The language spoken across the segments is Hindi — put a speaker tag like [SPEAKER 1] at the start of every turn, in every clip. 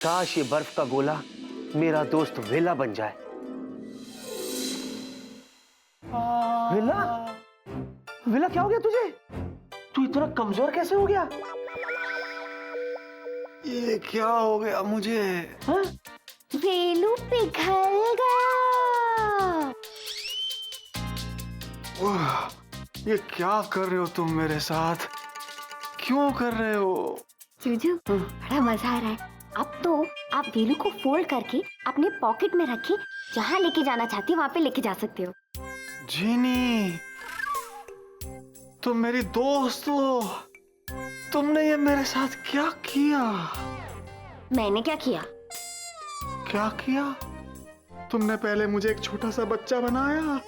[SPEAKER 1] काश ये बर्फ का गोला मेरा दोस्त वेला बन जाए। वेला, वेला क्या हो गया तुझे? तू इतना कमजोर कैसे हो गया?
[SPEAKER 2] ये क्या हो गया मुझे?
[SPEAKER 1] हाँ?
[SPEAKER 3] वेलू पिघल गया।
[SPEAKER 2] ये क्या कर रहे हो तुम मेरे साथ? क्यों कर रहे हो?
[SPEAKER 3] जूजू बड़ा मजा आ रहा है। अब तो आप वेलू को फोल्ड करके अपने पॉकेट में रखे, जहाँ लेके जाना चाहती हो वहाँ पे लेके जा सकते हो।
[SPEAKER 2] जीनी, तुम मेरी दोस्त हो। तुमने ये मेरे साथ क्या किया?
[SPEAKER 3] मैंने क्या किया?
[SPEAKER 2] क्या किया? तुमने पहले मुझे एक छोटा सा बच्चा बनाया,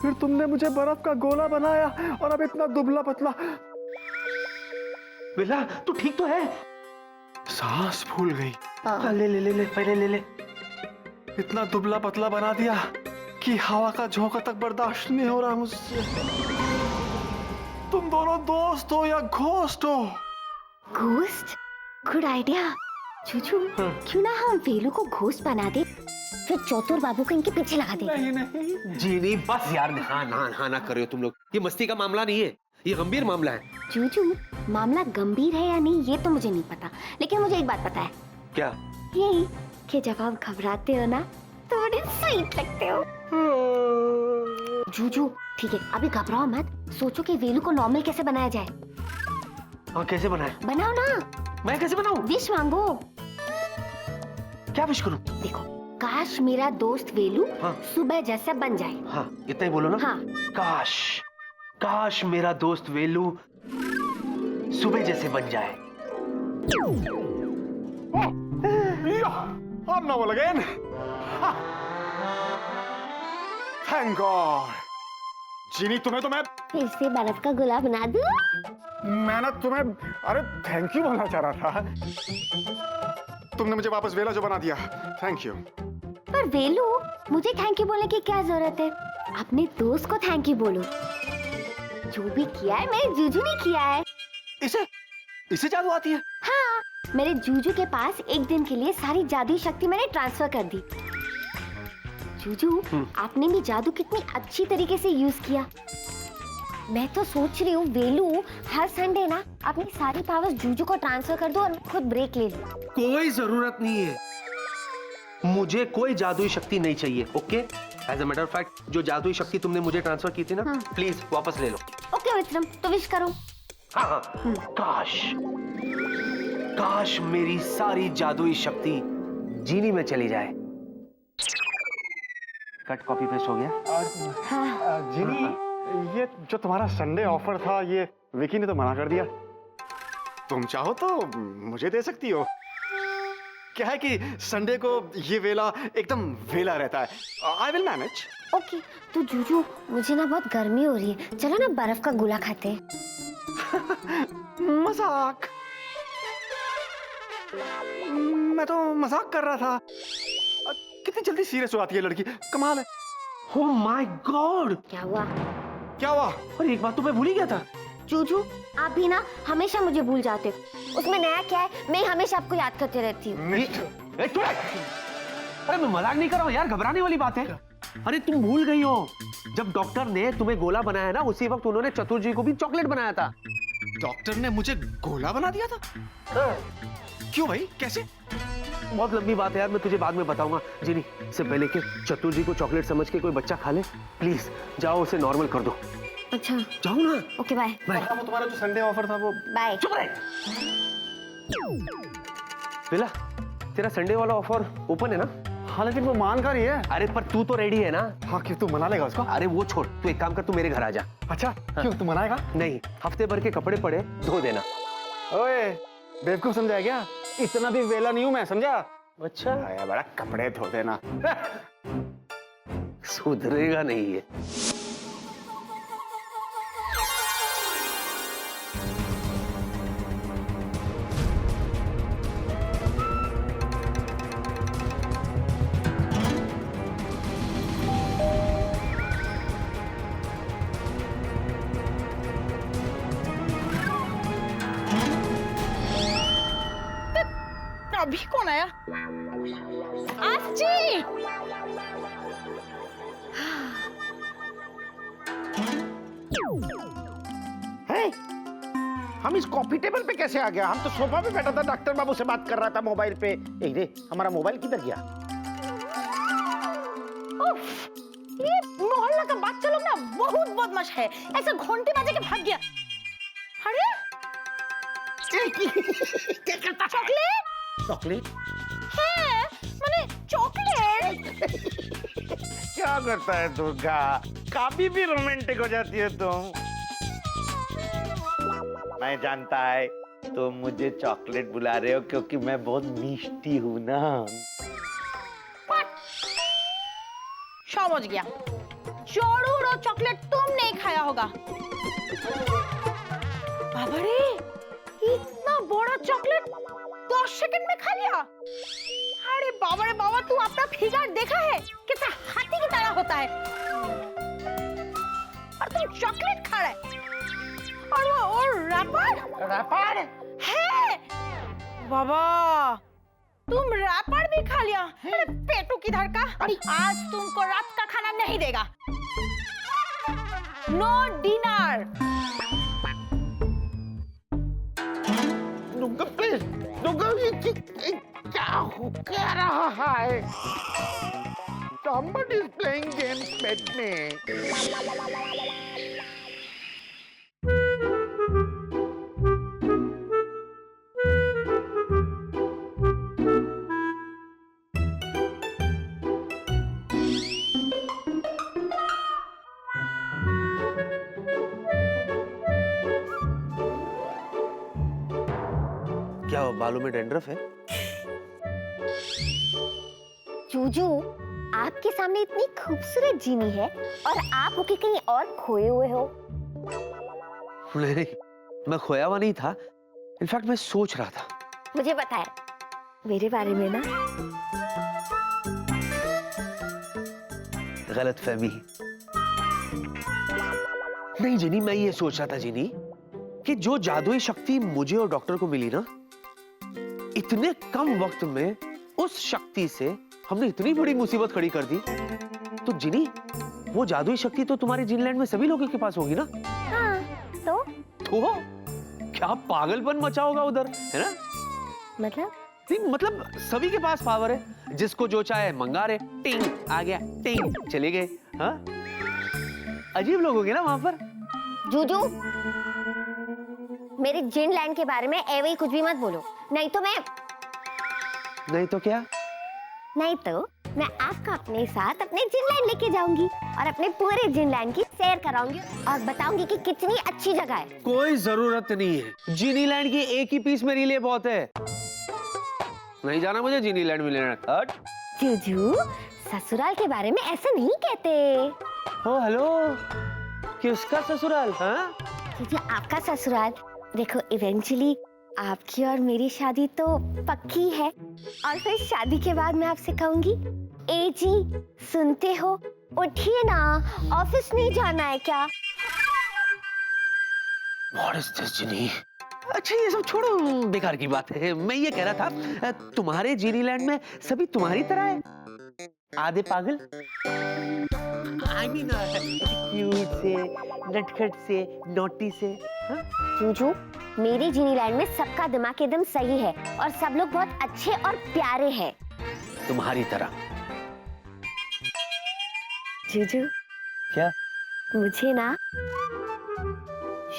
[SPEAKER 2] फिर तुमने मुझे बर्फ का गोला बनाया और अब इतना दुबला पतला।
[SPEAKER 1] वेला तू ठीक तो है?
[SPEAKER 2] सांस फूल गई।
[SPEAKER 1] ले ले ले ले पहले ले ले।
[SPEAKER 2] इतना दुबला पतला बना दिया कि हवा का झोंका तक बर्दाश्त नहीं हो रहा मुझसे। तुम दोनों दोस्त हो या घोस्ट हो?
[SPEAKER 3] घोस्ट? Good idea. जूजू क्यों ना हम वेलू को घोस्ट बना दे, फिर चौतुर बाबू को इनके पीछे लगा दे।
[SPEAKER 2] नहीं नहीं।
[SPEAKER 1] जीनी बस यार, हाँ ना करो तुम लोग। ये मस्ती का मामला नहीं है, ये गंभीर मामला है।
[SPEAKER 3] जूजू मामला गंभीर है या नहीं ये तो मुझे नहीं पता, लेकिन मुझे एक बात पता है।
[SPEAKER 1] क्या?
[SPEAKER 3] यही कि जब आप घबराते हो ना तो बड़े स्वीट लगते हो। जूजू ठीक है, अभी घबराओ मत, सोचो कि वेलू को नॉर्मल कैसे बनाया जाए।
[SPEAKER 1] हाँ कैसे बनाए?
[SPEAKER 3] बनाओ ना।
[SPEAKER 1] मैं कैसे बनाऊं?
[SPEAKER 3] विश मांगो।
[SPEAKER 1] क्या विश करूं?
[SPEAKER 3] देखो, काश मेरा दोस्त वेलू
[SPEAKER 1] हाँ।
[SPEAKER 3] सुबह जैसा बन जाए।
[SPEAKER 1] हाँ इतना ही बोलो ना।
[SPEAKER 3] हाँ।
[SPEAKER 1] काश, काश मेरा दोस्त वेलू सुबह जैसे बन जाए।
[SPEAKER 2] I'm novel again. Thank God. जीनी, तुम्हें तो मैं
[SPEAKER 3] फिर से बर्फ का गोला बना दूं?
[SPEAKER 2] ना तुम्हें अरे थैंक यू बोलना चाह रहा था। तुमने मुझे वापस वेला जो बना दिया, थैंक यू।
[SPEAKER 3] पर वेलू, मुझे थैंक यू बोलने की क्या जरूरत है? अपने दोस्त को थैंक यू बोलो। जो भी किया है मेरे जूजू ने किया है।
[SPEAKER 1] इसे जादू आती है?
[SPEAKER 3] हाँ, मेरे जूजू के पास एक दिन के लिए सारी जादुई शक्ति मैंने ट्रांसफर कर दी। जूजू, आपने भी जादू कितनी अच्छी तरीके से यूज किया। मैं तो सोच रही हूँ वेलू हर संडे ना अपनी सारी पावर्स जूजू को ट्रांसफर कर दो और खुद ब्रेक ले लूं।
[SPEAKER 1] कोई जरूरत नहीं है, मुझे कोई जादुई शक्ति नहीं चाहिए। Okay, as a matter of fact जो जादुई शक्ति तुमने मुझे ट्रांसफर की थी ना, प्लीज वापस ले लो।
[SPEAKER 3] ओके विक्रम, तो विश करो।
[SPEAKER 1] हाँ, काश, काश मेरी सारी जादुई शक्ति जीनी में चली जाए। कट कॉपी पेस्ट हो गया।
[SPEAKER 2] जीनी, ये जो तुम्हारा संडे ऑफर था, ये विकी ने तो मना कर दिया। तुम चाहो तो मुझे दे सकती हो। क्या है कि संडे को ये वेला एकदम वेला रहता है। I will manage.
[SPEAKER 3] ओके, तो जूजू मुझे ना बहुत गर्मी हो रही है, चलो ना बर्फ का गोला खाते हैं।
[SPEAKER 2] मजाक, मैं तो मजाक कर रहा था। कितनी जल्दी सीरियस हो जाती है लड़की, कमाल है।
[SPEAKER 1] ओह माय गॉड,
[SPEAKER 3] क्या हुआ?
[SPEAKER 2] क्या हुआ?
[SPEAKER 1] और एक बात तो मैं भूल ही गया था।
[SPEAKER 3] जूजू, आप भी ना हमेशा मुझे भूल जाते हो। उसमें नया क्या है, मैं हमेशा आपको याद करती रहती हूँ।
[SPEAKER 1] अरे मैं मजाक नहीं कर रहा हूँ यार, घबराने वाली बात है। अरे तुम भूल गई हो, जब डॉक्टर ने तुम्हें गोला बनाया ना, उसी वक्त उन्होंने चतुर जी को भी चॉकलेट बनाया था।
[SPEAKER 2] डॉक्टर ने मुझे गोला बना दिया था? क्यों भाई, कैसे?
[SPEAKER 1] बहुत लंबी बात है यार, मैं तुझे बाद में बताऊंगा। जीनी, इससे पहले कि चतुर जी को चॉकलेट समझ के कोई बच्चा खा ले, प्लीज जाओ उसे नॉर्मल कर दो।
[SPEAKER 3] अच्छा
[SPEAKER 1] जाओ ना।
[SPEAKER 3] Okay, bye
[SPEAKER 1] bye.
[SPEAKER 2] वो तुम्हारा जो संडे ऑफर था वो
[SPEAKER 3] बाय।
[SPEAKER 1] चुप रहे। बेला, तेरा संडे वाला ऑफर ओपन है ना?
[SPEAKER 2] हाँ, लेकिन वो मान कर ही है।
[SPEAKER 1] अरे पर तू तो रेडी है ना?
[SPEAKER 2] हाँ, क्यों, तू मना लेगा उसको?
[SPEAKER 1] अरे वो छोड़, तू एक काम कर, तू मेरे घर आ जा।
[SPEAKER 2] अच्छा, क्यों, तू मनाएगा?
[SPEAKER 1] नहीं, हफ्ते भर के कपड़े पड़े, धो देना।
[SPEAKER 2] ओए, बेवकूफ समझा क्या? इतना भी वेला नहीं हूं मैं, समझा?
[SPEAKER 1] अच्छा,
[SPEAKER 2] आया बड़ा, कपड़े धो देना।
[SPEAKER 1] सुधरेगा नहीं है।
[SPEAKER 4] अभी कौन आया? आजी!
[SPEAKER 5] है? हम इस कॉफी टेबल पे कैसे आ गया? हम तो सोफा पे बैठा था, डॉक्टर बाबू से बात कर रहा था मोबाइल पे। ए रे, हमारा मोबाइल किधर गया?
[SPEAKER 4] उफ, ये मोहल्ला का बच्चा लोग ना बहुत बदमाश है, ऐसा घंटे बजे के भाग गया। अरे
[SPEAKER 5] क्या करता?
[SPEAKER 4] Chocolate
[SPEAKER 5] chocolate?
[SPEAKER 4] है, मैंने चॉकलेट।
[SPEAKER 5] क्या करता है दुर्गा? काफी भी रोमांटिक हो जाती है तुम। मैं जानता है तुम मुझे चॉकलेट बुला रहे हो क्योंकि मैं बहुत मिष्टी हूँ ना।
[SPEAKER 4] समझ गया, जरूर वो चॉकलेट तुम नहीं खाया होगा। बाबा रे, इतना बड़ा चॉकलेट 10 सेकंड में खा लिया। अरे बाबा रे बाबा, तू अपना फिगर देखा है कैसा हाथी की तरह होता है, और तुम चॉकलेट खा रहे है। और रैपर
[SPEAKER 5] रैपर
[SPEAKER 4] है। बाबा, तुम रैपर भी खा लिया। अरे पेटू किधर का, आज तुमको रात का खाना नहीं देगा। No dinner.
[SPEAKER 5] Durga please, Durga ये क्या हो क्या रहा है? Somebody is playing games with me.
[SPEAKER 1] क्या बालों में डैंड्रफ है?
[SPEAKER 3] जूजू, आपके सामने इतनी खूबसूरत जीनी है और आप होके कहीं और खोए हुए हो।
[SPEAKER 1] नहीं, मैं खोया हुआ नहीं था। इनफैक्ट मैं सोच रहा था।
[SPEAKER 3] मुझे पता है मेरे बारे में ना।
[SPEAKER 1] गलतफहमी। नहीं जिनी, मैं ये सोच रहा था जिनी कि जो जादुई शक्ति मुझे और डॉक्टर को मिली ना, इतने कम वक्त में उस शक्ति से हमने इतनी बड़ी मुसीबत खड़ी कर दी। तो जिनी, वो जादुई शक्ति तो तुम्हारे जिनलैंड में सभी लोगों के पास होगी ना?
[SPEAKER 3] हाँ, तो
[SPEAKER 1] क्या पागलपन मचा होगा उधर, है ना?
[SPEAKER 3] मतलब
[SPEAKER 1] नहीं, मतलब सभी के पास पावर है। जिसको जो चाहे मंगा रहे, टिंग आ गया, टिंग चले गए। हाँ, अजीब लोग होंगे ना वहां पर।
[SPEAKER 3] जूजू, मेरे जिनलैंड के बारे में ऐवे ही कुछ भी मत बोलो, नहीं तो
[SPEAKER 1] नहीं तो क्या?
[SPEAKER 3] नहीं तो मैं आपको अपने साथ अपने जिनलैंड लेके जाऊंगी और अपने पूरे जिनलैंड की सैर कराऊंगी और बताऊंगी कि कितनी अच्छी जगह है।
[SPEAKER 1] कोई जरूरत नहीं है, जीनीलैंड की एक ही पीस मेरे लिए बहुत है। नहीं जाना मुझे जीनीलैंड में लेना। हट।
[SPEAKER 3] जूजू, ससुराल के बारे में ऐसा नहीं कहते।
[SPEAKER 1] ओ हेलो, किसका ससुराल? हाँ?
[SPEAKER 3] जूजू, आपका ससुराल। देखो, इवेंचुअली आपकी और मेरी शादी तो पक्की है, और फिर शादी के बाद मैं आपसे कहूंगी, ए जी सुनते हो, उठिए ना, ऑफिस नहीं जाना है क्या?
[SPEAKER 1] What is this, जिनी? अच्छा ये सब छोड़ो, बेकार की बात है। मैं ये कह रहा था, तुम्हारे जीनीलैंड में सभी तुम्हारी तरह है? आधे पागल? I mean, क्यूट से, नटखट से, नोटी से। हाँ?
[SPEAKER 3] जूजू, मेरे जीनीलैंड में सबका दिमाग एकदम सही है और सब लोग बहुत अच्छे और प्यारे हैं।
[SPEAKER 1] तुम्हारी तरह।
[SPEAKER 3] जूजू,
[SPEAKER 1] क्या?
[SPEAKER 3] मुझे ना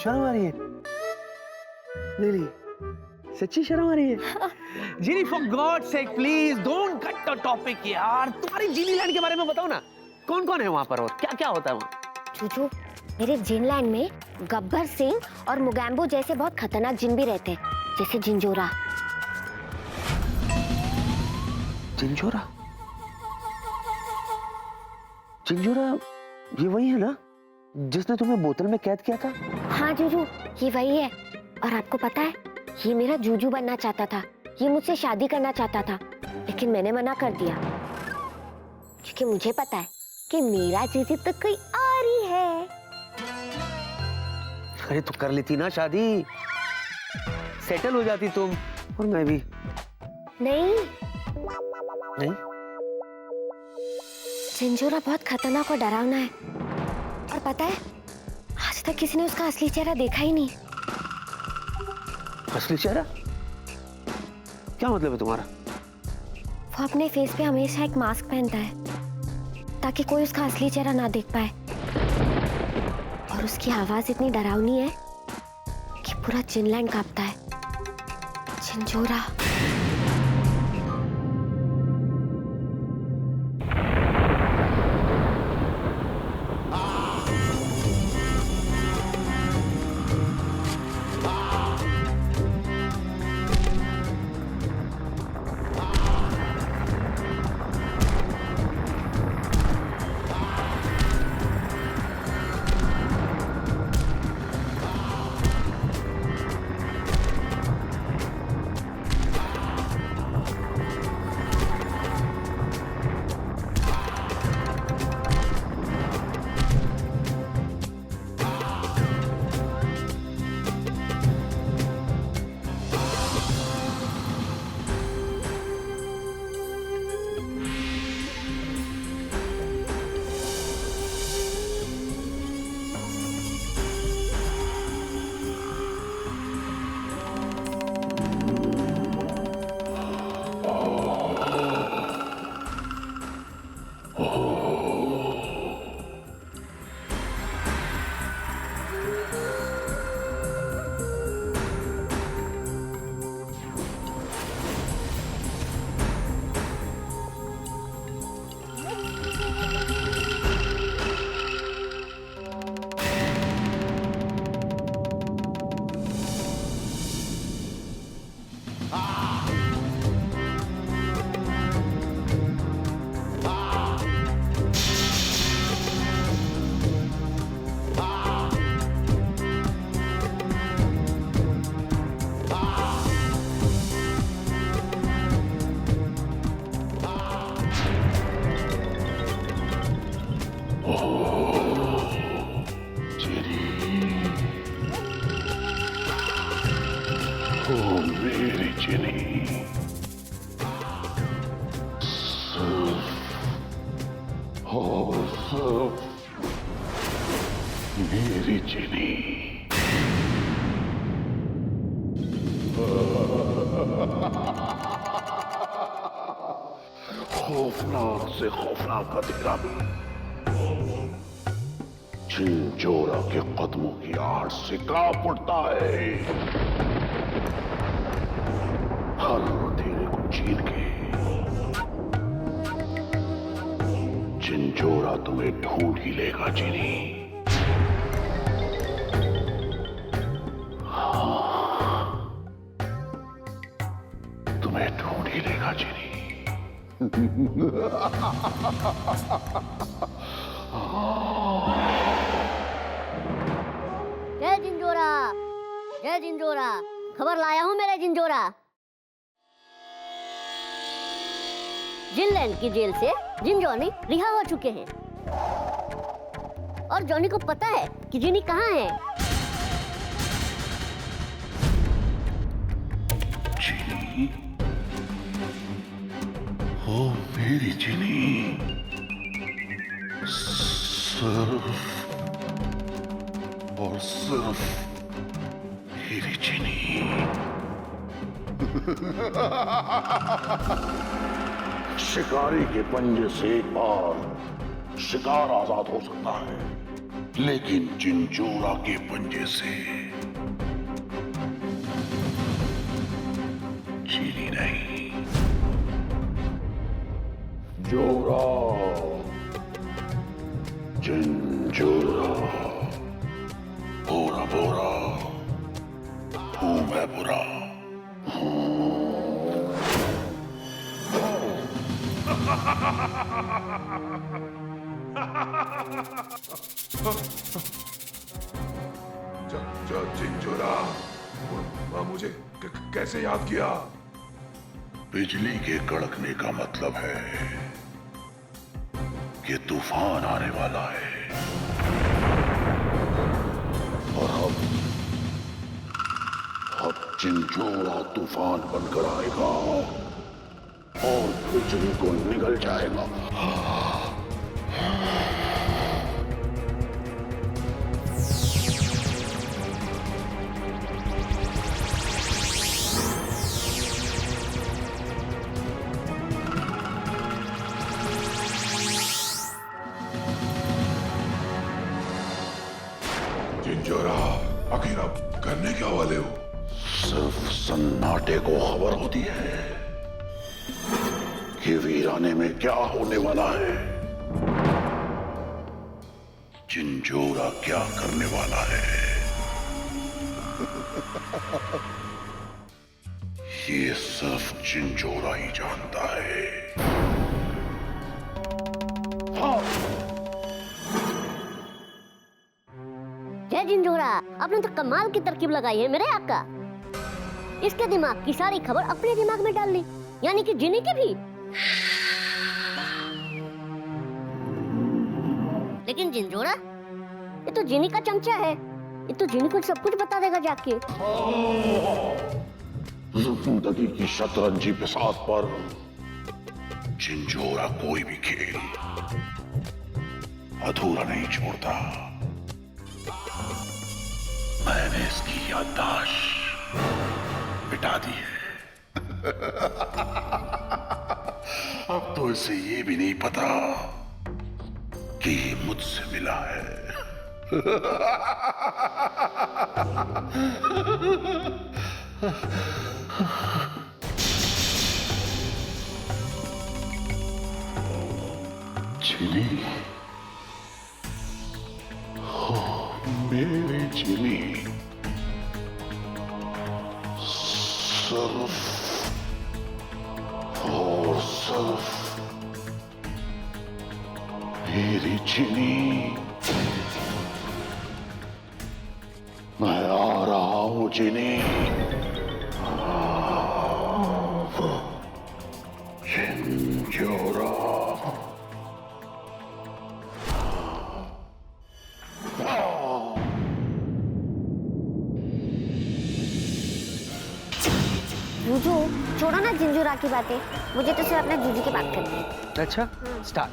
[SPEAKER 1] शर्म आ रही है? नहीं, सच्ची शर्म आ रही है? जीनी, for God's sake, please don't cut the topic यार। तुम्हारी जीनीलैंड के बारे में बताओ ना, कौन कौन है वहाँ पर और क्या क्या होता है वहाँ?
[SPEAKER 3] जूजू, मेरे जिनलैंड में गब्बर सिंह और मुगैम्बो जैसे बहुत खतरनाक जिन भी रहते हैं, जैसे जिंजोरा।
[SPEAKER 1] जिंजोरा? जिंजोरा ये वही है ना जिसने तुम्हें बोतल में कैद किया था?
[SPEAKER 3] हाँ जूजू, ये वही है। और आपको पता है, ये मेरा जूजू बनना चाहता था, ये मुझसे शादी करना चाहता था, लेकिन मैंने मना कर दिया क्योंकि मुझे पता है कि मेरा जूजू तो कोई और ही है।
[SPEAKER 1] अरे तो कर लेती ना शादी, सेटल हो जाती तुम और मैं भी।
[SPEAKER 3] नहीं,
[SPEAKER 1] नहीं?
[SPEAKER 3] चिंजोरा बहुत खतरनाक और डरावना है। और पता है, आज तक किसी ने उसका असली चेहरा देखा ही नहीं।
[SPEAKER 1] असली चेहरा? क्या मतलब है तुम्हारा?
[SPEAKER 3] वो अपने फेस पे हमेशा एक मास्क पहनता है ताकि कोई उसका असली चेहरा ना देख पाए। और उसकी आवाज इतनी डरावनी है कि पूरा जिनलैंड कांपता है। चिंजोरा।
[SPEAKER 6] मेरी चिनी, मेरी चिनी। खौफनाक से खौफनाक हथेरा भी चिंजोरा के कदमों की आड़ से कांप उठता है। हर हथेरे को चीर के चिंजोरा तुम्हें ढूंढ ही लेगा चिनी। तुम्हें ढूंढ ही लेगा चिनी।
[SPEAKER 7] जय जिंजोरा, जय जिंजोरा, खबर लाया हूं मेरे जिंजोरा। जिनलैंड की जेल से जिन जॉनी रिहा हो चुके हैं और जॉनी को पता है कि जिनी कहाँ है।
[SPEAKER 6] चिनी, ओ मेरी चिनी, सिर्फ और सिर्फ मेरी चिनी। शिकारी के पंजे से एक बार शिकार आजाद हो सकता है, लेकिन चिंजोरा के पंजे से चीनी नहीं। जोरा, चिंजोरा, बोरा बोरा, हूं मैं बुरा। चिंजोरा, मुझे कैसे याद किया? बिजली के कड़कने का मतलब है कि तूफान आने वाला है और अब चिंजोरा तूफान बनकर आएगा। कुछ भी को निगल जाएगा।
[SPEAKER 8] जिंजोरा, आखिर आप करने क्या वाले हो?
[SPEAKER 6] सिर्फ सन्नाटे को खबर होती है कि वीराने में क्या होने वाला है, जिंजोरा क्या करने वाला है। ये सिर्फ जिंजोरा ही जानता है।
[SPEAKER 7] जय जिंजोरा, आपने तो कमाल की तरकीब लगाई है मेरे आका। इसके दिमाग की सारी खबर अपने दिमाग में डाल ली, यानी कि जिनी की भी। लेकिन जिंजोरा, ये तो जिनी का चमचा है, ये तो जिनी को सब कुछ बता देगा जाके।
[SPEAKER 6] जिंदगी की शतरंजी बिसात पर जिंजोरा कोई भी खेल अधूरा नहीं छोड़ता। मैंने इसकी याददाश्त मिटा दी है। अब तो इसे ये भी नहीं पता कि ये मुझसे मिला है। चिली, हो मेरी चिली, सिर्फ और सिर्फ मेरी चिली। मैं आ रहा हूं चिली। जिंजोरा,
[SPEAKER 3] जूजू, छोड़ो ना जिंजोरा की बातें, मुझे तो सिर्फ अपना जूजू की बात करनी है।
[SPEAKER 1] अच्छा, स्टार्ट।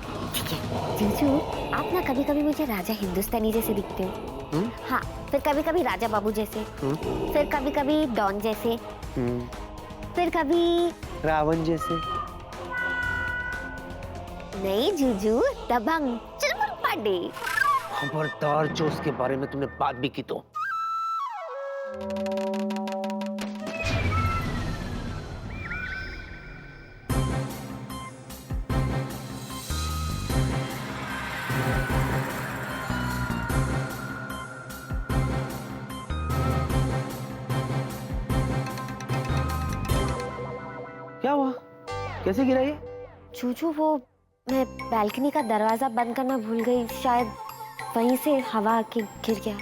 [SPEAKER 3] जीजू, आप ना कभी कभी मुझे राजा हिंदुस्तानी जैसे दिखते हो। हाँ, फिर कभी कभी राजा बाबू जैसे, फिर कभी कभी डॉन जैसे, फिर कभी
[SPEAKER 1] रावण जैसे।
[SPEAKER 3] नहीं जूजू, दबंग चल पांडे।
[SPEAKER 1] खबरदार जो उसके बारे में तुमने बात भी की तो। क्या हुआ? कैसे गिरा ये?
[SPEAKER 3] जूजू, वो मैं बालकनी का दरवाजा बंद करना भूल गई, शायद वहीं से हवा आके गिर गया।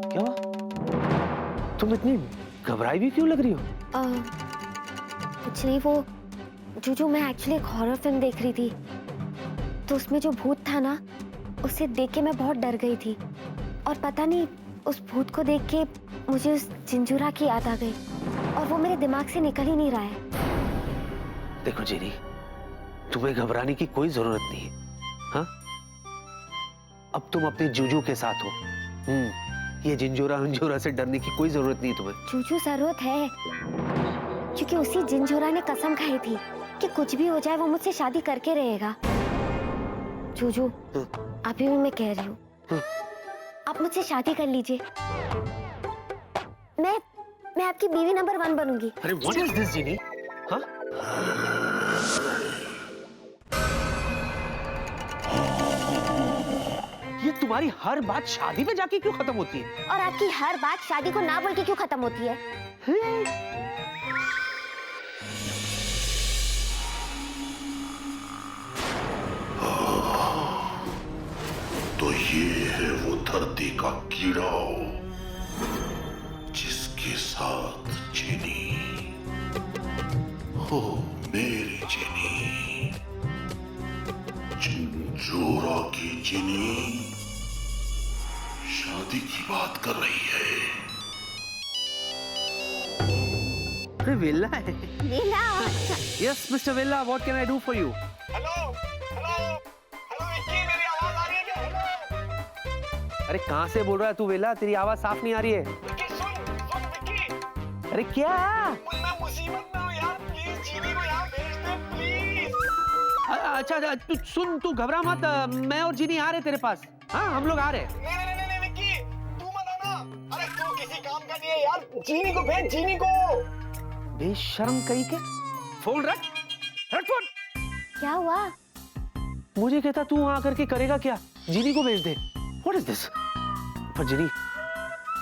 [SPEAKER 1] क्या हुआ? तुम इतनी घबराई भी क्यों लग रही हो?
[SPEAKER 3] कुछ नहीं, वो जूजू मैं एक्चुअली एक हॉरर फिल्म देख रही थी, तो उसमें जो भूत था ना, उसे देख के मैं बहुत डर गई थी, और पता नहीं उस भूत को देख के मुझे उस जिंजोरा की याद आ गई, और वो मेरे दिमाग से निकल ही नहीं रहा है।
[SPEAKER 1] देखो जेनी, तुम्हें घबराने की कोई जरूरत नहीं है। हाँ, अब तुम अपने जूजू के साथ हो। ये जिंजोरा से डरने की कोई जरूरत नहीं तुम्हें।
[SPEAKER 3] जूजू, जरूरत है, क्योंकि उसी जिंजोरा ने कसम खाई थी कि कुछ भी हो जाए वो मुझसे शादी करके रहेगा। जूजू, अभी भी मैं कह रही हूँ, आप मुझसे शादी कर लीजिए। मैं आपकी बीवी नंबर 1 बनूंगी।
[SPEAKER 1] अरे व्हाट इज दिस जेनी? हाँ? तुम्हारी हर बात शादी पे जाके क्यों खत्म होती है?
[SPEAKER 3] और आपकी हर बात शादी को ना बोल के क्यों खत्म होती है?
[SPEAKER 6] तो ये है वो धरती का कीड़ा जिसके साथ चीनी हो, मेरी चीनी, चिंजोरा की चीनी शादी की बात कर रही है।
[SPEAKER 1] अरे वेला है।
[SPEAKER 3] वेला।
[SPEAKER 1] यस मिस्टर वेला, what can I do for you? अरे कहाँ से बोल रहा है तू वेला? तेरी आवाज साफ नहीं आ रही है। अरे क्या? अच्छा अच्छा, तू सुन, तू घबरा मत, मैं और जीनी आ रहे तेरे पास। हाँ हम लोग आ रहे।
[SPEAKER 2] नहीं विक्की, तू मत आना। अरे तू किसी काम का नहीं है यार, जीनी को भेज, जीनी को।
[SPEAKER 1] बेशर्म कहीं के। फोन रख, रख फोन।
[SPEAKER 3] क्या हुआ?
[SPEAKER 1] मुझे कहता तू वहां करके करेगा क्या? जीनी को भेज दे। What is this? पर जीनी,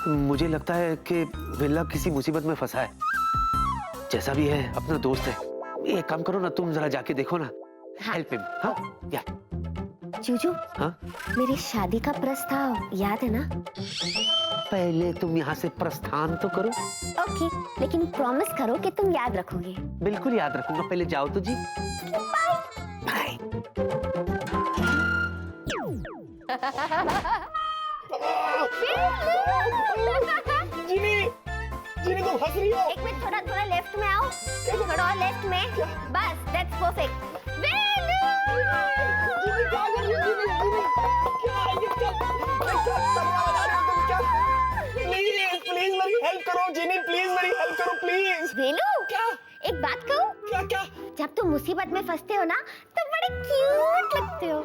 [SPEAKER 1] मुझे लगता है कि वेला किसी मुसीबत में फंसा है। जैसा भी है अपना दोस्त है। एक काम करो ना, तुम जरा जाके देखो ना। Help him. हाँ या
[SPEAKER 3] जूजू,
[SPEAKER 1] हाँ
[SPEAKER 3] मेरी शादी का प्रस्ताव याद है ना?
[SPEAKER 1] पहले तुम यहाँ से प्रस्थान तो करो।
[SPEAKER 3] ओके, लेकिन प्रॉमिस करो कि तुम याद रखोगे।
[SPEAKER 1] बिल्कुल याद रखूंगा, पहले जाओ तो जी। बाय।
[SPEAKER 2] जीनी तुम हंस रही हो।
[SPEAKER 3] एक मिनट, थोड़ा थोड़ा लेफ्ट में आओ, थोड़ा और लेफ्ट में, बस, दैट्स परफेक्ट।
[SPEAKER 2] प्लीज मेरी हेल्प करो जीनी, प्लीज मेरी हेल्प करो प्लीज।
[SPEAKER 3] वेलू,
[SPEAKER 2] क्या?
[SPEAKER 3] एक बात कहूं?
[SPEAKER 2] क्या क्या?
[SPEAKER 3] जब तुम मुसीबत में फंसते हो ना, तो बड़े क्यूट लगते हो।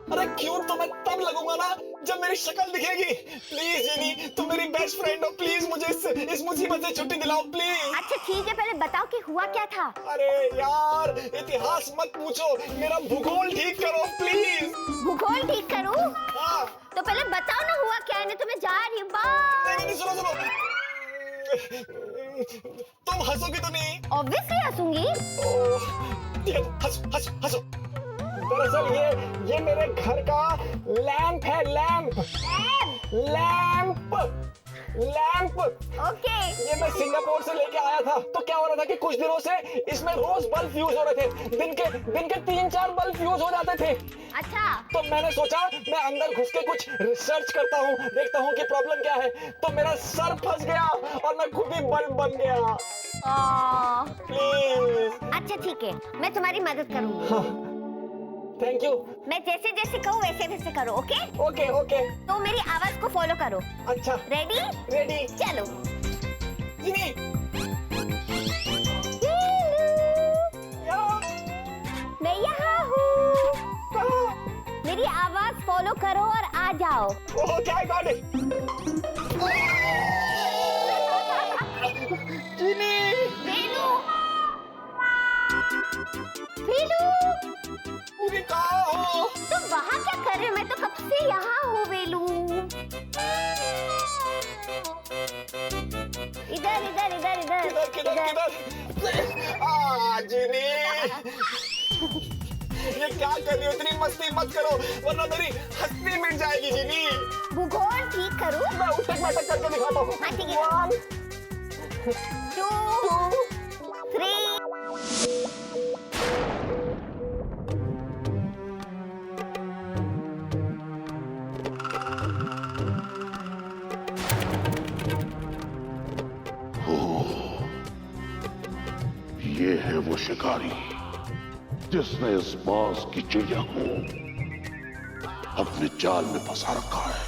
[SPEAKER 2] अरे क्यूट तो मैं तब लगूंगा ना जब मेरी शक्ल दिखेगी। प्लीज जीनी, तुम मेरी बेस्ट फ्रेंड हो, प्लीज मुझे इस मुसीबत से छुट्टी दिलाओ प्लीज।
[SPEAKER 3] अच्छा ठीक है, पहले बताओ कि हुआ क्या था।
[SPEAKER 2] अरे यार, इतिहास मत पूछो, मेरा भूगोल ठीक करो प्लीज।
[SPEAKER 3] भूगोल ठीक करूं?
[SPEAKER 2] हाँ।
[SPEAKER 3] तो पहले बताओ ना हुआ क्या है, नहीं तो मैं जा रही हूँ। बाय।
[SPEAKER 2] नहीं, सुनो। तुम हंसोगी तो नहीं?
[SPEAKER 3] ऑब्वियसली हंसूंगी।
[SPEAKER 2] ठीक है, हंसो। दरअसल ये मेरे घर का लैंप है, लैंप।
[SPEAKER 3] ओके।
[SPEAKER 2] ये मैं सिंगापुर से लेके आया था। तो क्या हो रहा था कि कुछ दिनों से इसमें रोज बल्ब यूज हो रहे थे। दिन के 3-4 बल्ब यूज हो जाते थे।
[SPEAKER 3] अच्छा।
[SPEAKER 2] तो मैंने सोचा मैं अंदर घुस के कुछ रिसर्च करता हूँ, देखता हूँ कि प्रॉब्लम क्या है। तो मेरा सर फंस गया और मैं खुद ही बल्ब बन गया। प्लीज।
[SPEAKER 3] अच्छा ठीक है, मैं तुम्हारी मदद करूंगी।
[SPEAKER 2] Thank you.
[SPEAKER 3] मैं जैसे जैसे कहूँ वैसे वैसे करो। Okay
[SPEAKER 2] okay.
[SPEAKER 3] तो मेरी आवाज को फॉलो करो।
[SPEAKER 2] अच्छा।
[SPEAKER 3] रेडी? चलो।
[SPEAKER 2] जीनी।
[SPEAKER 3] मैं यहाँ हूँ। मेरी आवाज फॉलो करो और आ जाओ।
[SPEAKER 2] ओह गॉड इट। जीनी।
[SPEAKER 3] वेलू,
[SPEAKER 2] जीनी कहाँ हो?
[SPEAKER 3] तुम वहाँ क्या कर रहे हो? मैं तो कब से यहाँ हूँ वेलू। इधर।
[SPEAKER 2] जीनी, ये क्या कर रही हो? इतनी मस्ती मत करो वरना मेरी हंसी मिट जाएगी जीनी।
[SPEAKER 3] भूगोल ठीक करूँ?
[SPEAKER 2] मैं उठक बैठक करके दिखाता हूँ।
[SPEAKER 3] हाँ ठीक है। 2, 3।
[SPEAKER 6] ये है वो शिकारी जिसने इस बाज की चिड़िया को अपने जाल में फंसा रखा है।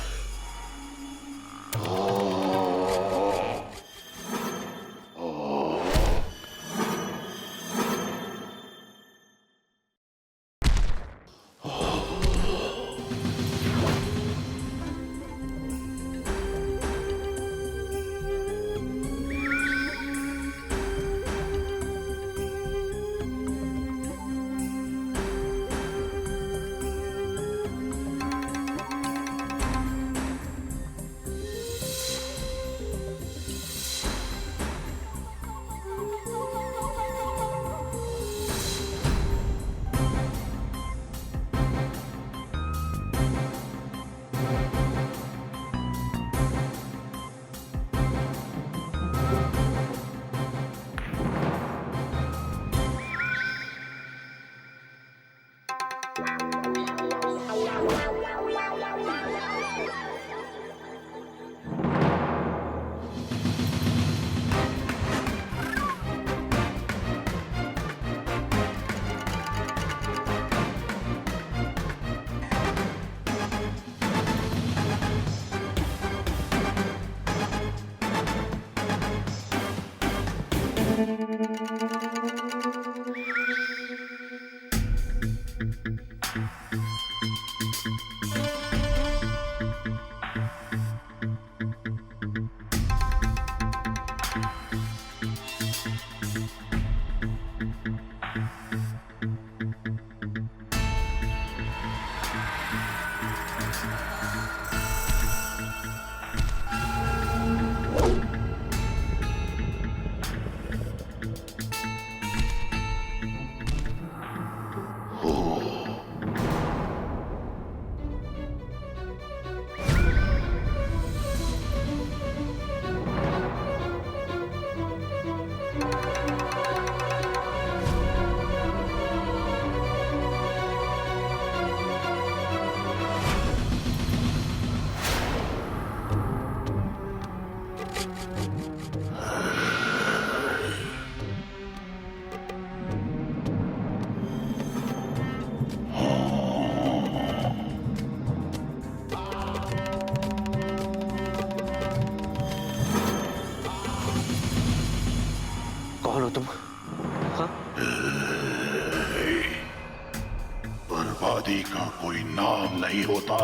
[SPEAKER 6] बर्बादी का कोई नाम नहीं होता।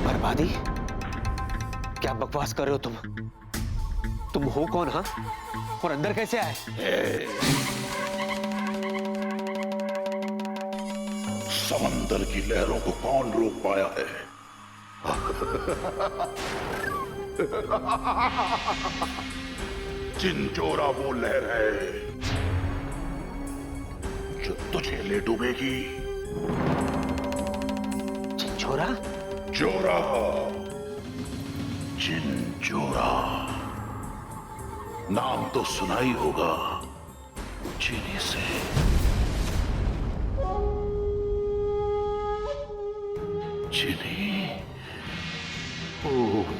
[SPEAKER 1] बर्बादी? क्या बकवास कर रहे हो तुम हो कौन? हाँ, और अंदर कैसे आए?
[SPEAKER 6] समंदर की लहरों को कौन रोक पाया है? चिंचोरा वो लहर है जो तुझे ले डूबेगी।
[SPEAKER 1] चिंचोरा?
[SPEAKER 6] चोरा, चिंचोरा, नाम तो सुना ही होगा चीनी से। चीनी, ओ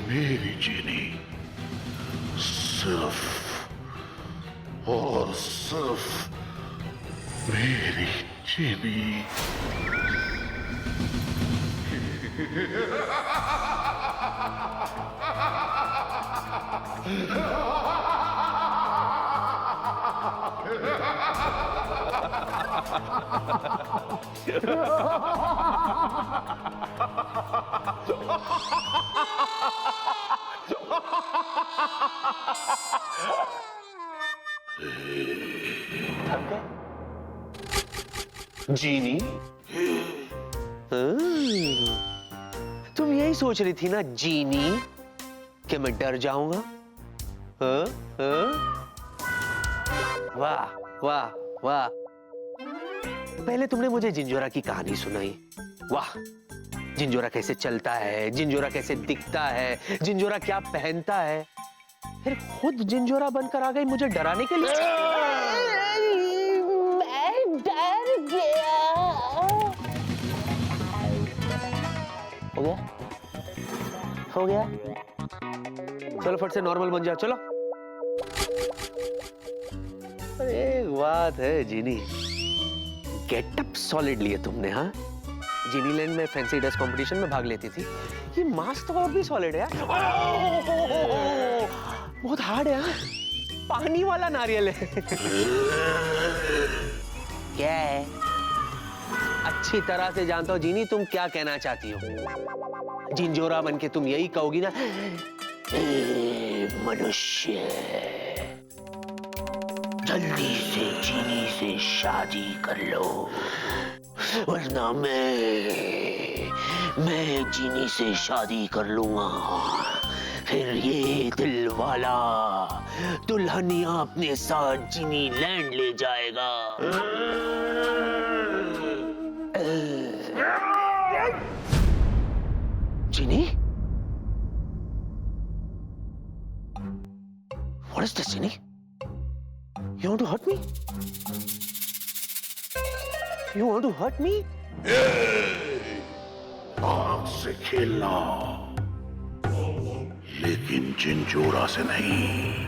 [SPEAKER 6] मेरी चीनी, सिर्फ और सिर्फ मेरी चीनी।
[SPEAKER 1] जीनी? तुम यही सोच रही थी ना जीनी, कि मैं डर जाऊंगा? हाँ? वाह वाह वाह, पहले तुमने मुझे जिंजोरा की कहानी सुनाई। वाह, जिंजोरा कैसे चलता है, जिंजोरा कैसे दिखता है, जिंजोरा क्या पहनता है, फिर खुद जिंजोरा बनकर आ गई मुझे डराने के लिए।
[SPEAKER 4] मैं डर गया।
[SPEAKER 1] हो गया? हो गया? चलो फट से नॉर्मल बन जाओ, चलो। पर एक बात है जीनी, गेटअप सॉलिड लिए तुमने। हाँ, जीनी लैंड में फैंसी ड्रेस कंपटीशन में भाग लेती थी, ये मास्क तो और भी सॉलिड है यार। बहुत हार्ड है। हाँ, पानी वाला नारियल है। क्या है? अच्छी तरह से जानता हूँ जीनी तुम क्या कहना चाहती हो। जिंजोरा बनके तुम यही कहोगी ना, मनुष्य जल्दी से चीनी से शादी कर लो, वरना मैं चीनी से शादी कर लूंगा, फिर ये दिल वाला दुल्हनिया अपने साथ चीनी लैंड ले जाएगा। चीनी? What is this, Ginny? You want to hurt me? You want to hurt me?
[SPEAKER 6] आग से खेलना, लेकिन चिंचोरा से नहीं।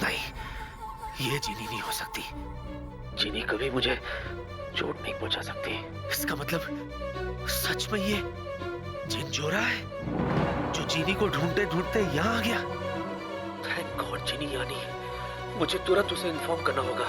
[SPEAKER 1] नहीं, ये जीनी नहीं हो सकती। जीनी कभी मुझे चोट नहीं पहुंचा सकती। इसका मतलब सच में ये जिंजोरा है जो जीनी को ढूंढते ढूंढते यहाँ आ गया। थैंक गॉड जीनी यानी, मुझे तुरंत उसे इन्फॉर्म करना होगा।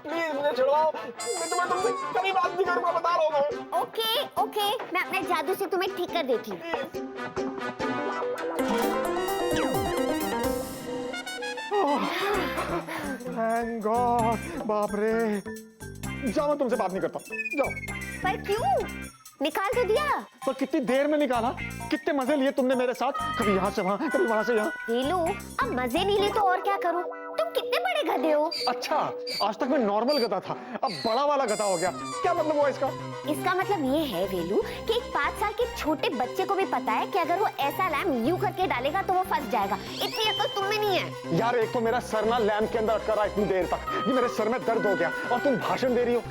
[SPEAKER 2] प्लीज मुझे छुड़वाओ, मैं तुमसे कभी बात नहीं करूंगा, बता रहा हूँ।
[SPEAKER 3] ओके ओके, मैं अपने जादू से तुम्हें ठीक कर देती हूँ।
[SPEAKER 2] Thank God. बाप रे, जाओ, मैं तुमसे बात नहीं करता, जाओ।
[SPEAKER 3] पर क्यों? निकाल तो दिया।
[SPEAKER 2] पर कितनी देर में निकाला, कितने मजे लिए तुमने मेरे साथ, कभी यहाँ से वहाँ, कभी वहाँ से यहाँ।
[SPEAKER 3] ले लो, अब मजे नहीं ले तो और क्या करूं? तुम कितने बड़े गधे हो।
[SPEAKER 2] अच्छा, आज तक मैं नॉर्मल गधा था, अब बड़ा वाला गधा हो गया, क्या मतलब हुआ इसका?
[SPEAKER 3] इसका मतलब ये है वेलू कि एक 5 साल के छोटे बच्चे को भी पता है कि अगर वो ऐसा लैम्प यूं करके डालेगा तो वो फंस जाएगा। इतनी अकल तुम में नहीं है।
[SPEAKER 2] यार, एक तो मेरा सर ना लैम्प के अंदर अटका रहा इतनी देर तक, ये मेरे सर में दर्द हो गया, और तुम भाषण दे रही हो।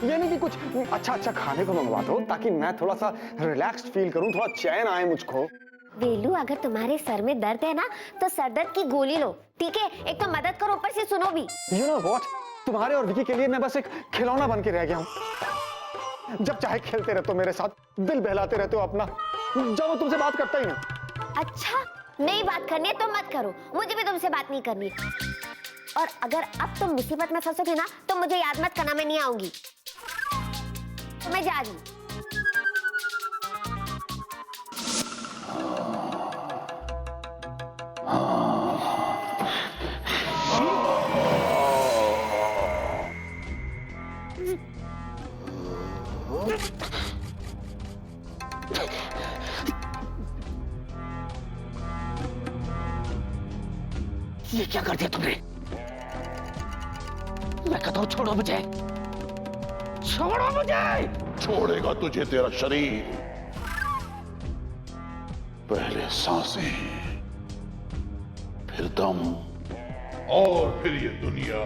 [SPEAKER 2] ये नहीं कि कुछ अच्छा अच्छा खाने को मंगवा दो ताकि मैं थोड़ा सा रिलैक्स्ड फील करूं, थोड़ा चैन आए मुझको।
[SPEAKER 3] वेलू, अगर तुम्हारे सर में दर्द है ना तो सर दर्द की गोली लो, ठीक है? एक तो मदद करो, ऊपर से सुनो भी।
[SPEAKER 2] You know what? तुम्हारे और विकी के लिए मैं बस एक खिलौना बन के रह गया हूँ। जब चाहे खेलते रहते हो मेरे साथ, दिल बहलाते रहते हो अपना, जब वो तुमसे बात करता ही नहीं।
[SPEAKER 3] अच्छा, नहीं बात करनी है तो मत करो, मुझे भी तुमसे बात नहीं करनी। और अगर अब तुम मुसीबत में फंसोगे ना तो मुझे याद मत करना, मैं नहीं आऊंगी। तो मैं जा रही हूँ।
[SPEAKER 1] ये क्या कर दिया तुमने? मैं कहता हूं छोड़ो मुझे, छोड़ो मुझे।
[SPEAKER 6] छोड़ेगा तुझे तेरा शरीर, पहले सांसें, फिर दम, और फिर ये दुनिया।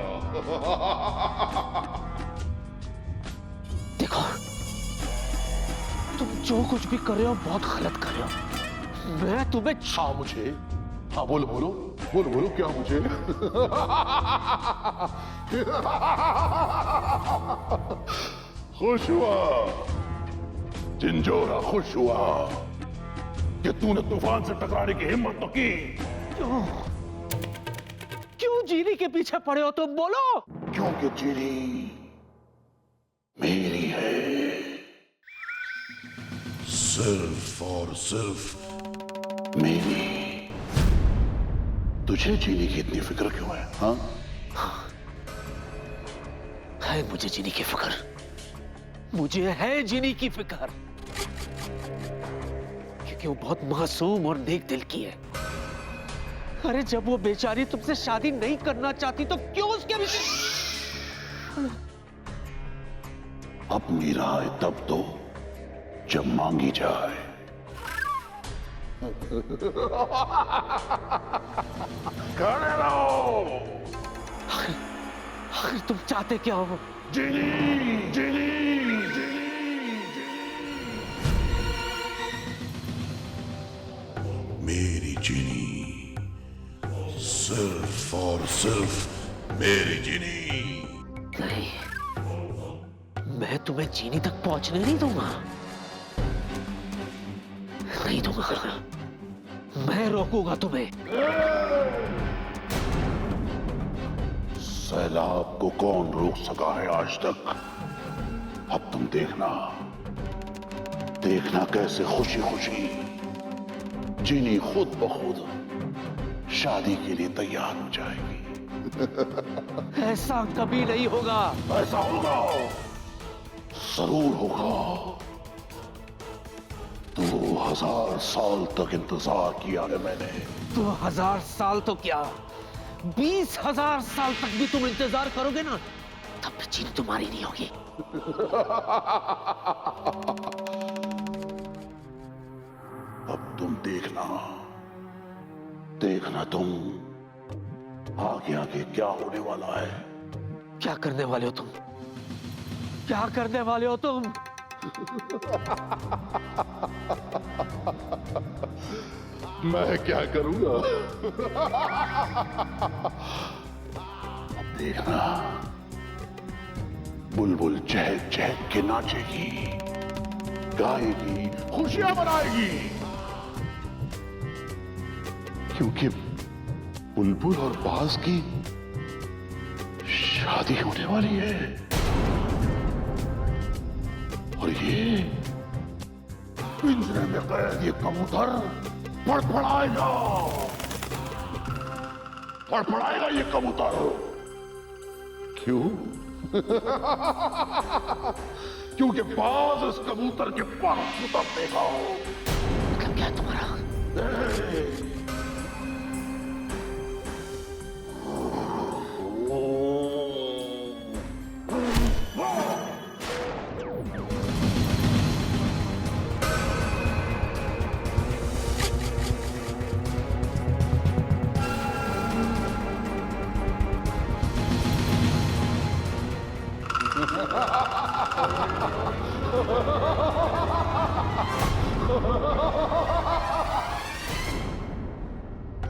[SPEAKER 1] देखो, तुम जो कुछ भी कर रहे हो बहुत गलत कर रहे हो। मैं तुम्हें
[SPEAKER 6] हाँ मुझे, हाँ बोलो बोलो बोलो बोलो, क्या मुझे? खुश हुआ जिंजोरा, खुश हुआ कि तूने तूफान से टकराने की हिम्मत तो की।
[SPEAKER 1] क्यों जीनी के पीछे पड़े हो तुम? बोलो।
[SPEAKER 6] क्योंकि जीनी मेरी है, सिर्फ और सिर्फ मेरी। तुझे जीने की इतनी फिक्र क्यों है? हाँ,
[SPEAKER 1] है मुझे जीने की फिक्र, मुझे है जीने की फिक्र, क्योंकि वो बहुत मासूम और नेक दिल की है। अरे जब वो बेचारी तुमसे शादी नहीं करना चाहती तो क्यों उसके
[SPEAKER 6] अपनी राय तब तो जब मांगी जाए। खड़े रहो।
[SPEAKER 1] आखिर तुम चाहते क्या हो?
[SPEAKER 6] जीनी जीनी जीनी मेरी जीनी, सिर्फ और सिर्फ मेरी जीनी।
[SPEAKER 1] नहीं, मैं तुम्हें जीनी तक पहुंचने नहीं दूंगा, नहीं दूंगा। मैं रोकूंगा तुम्हें।
[SPEAKER 6] सैलाब को कौन रोक सका है आज तक? अब तुम देखना, देखना कैसे खुशी खुशी जीनी खुद ब खुद शादी के लिए तैयार हो जाएगी।
[SPEAKER 1] ऐसा कभी नहीं होगा।
[SPEAKER 6] ऐसा होगा, जरूर होगा। 2000 साल तक इंतजार किया है मैंने।
[SPEAKER 1] 2000 साल तो क्या, 20,000 साल तक भी तुम इंतजार करोगे ना, तब भी जीनी तुम्हारी नहीं होगी।
[SPEAKER 6] अब तुम देखना, देखना तुम आगे आगे क्या होने वाला है।
[SPEAKER 1] क्या करने वाले हो तुम? क्या करने वाले हो तुम?
[SPEAKER 6] मैं क्या करूंगा? अब देखना, बुलबुल चहक चहक के नाचेगी, गाएगी, खुशियां मनाएगी, क्योंकि बुलबुल और बाज की शादी होने वाली है। और ये पिंजरे में कैद ये कबूतर फड़फड़ाएगा, फड़फड़ाएगा ये कबूतर। क्यों? क्योंकि बाज इस कबूतर के पर उतर देगा।
[SPEAKER 1] मतलब क्या तुम्हारा?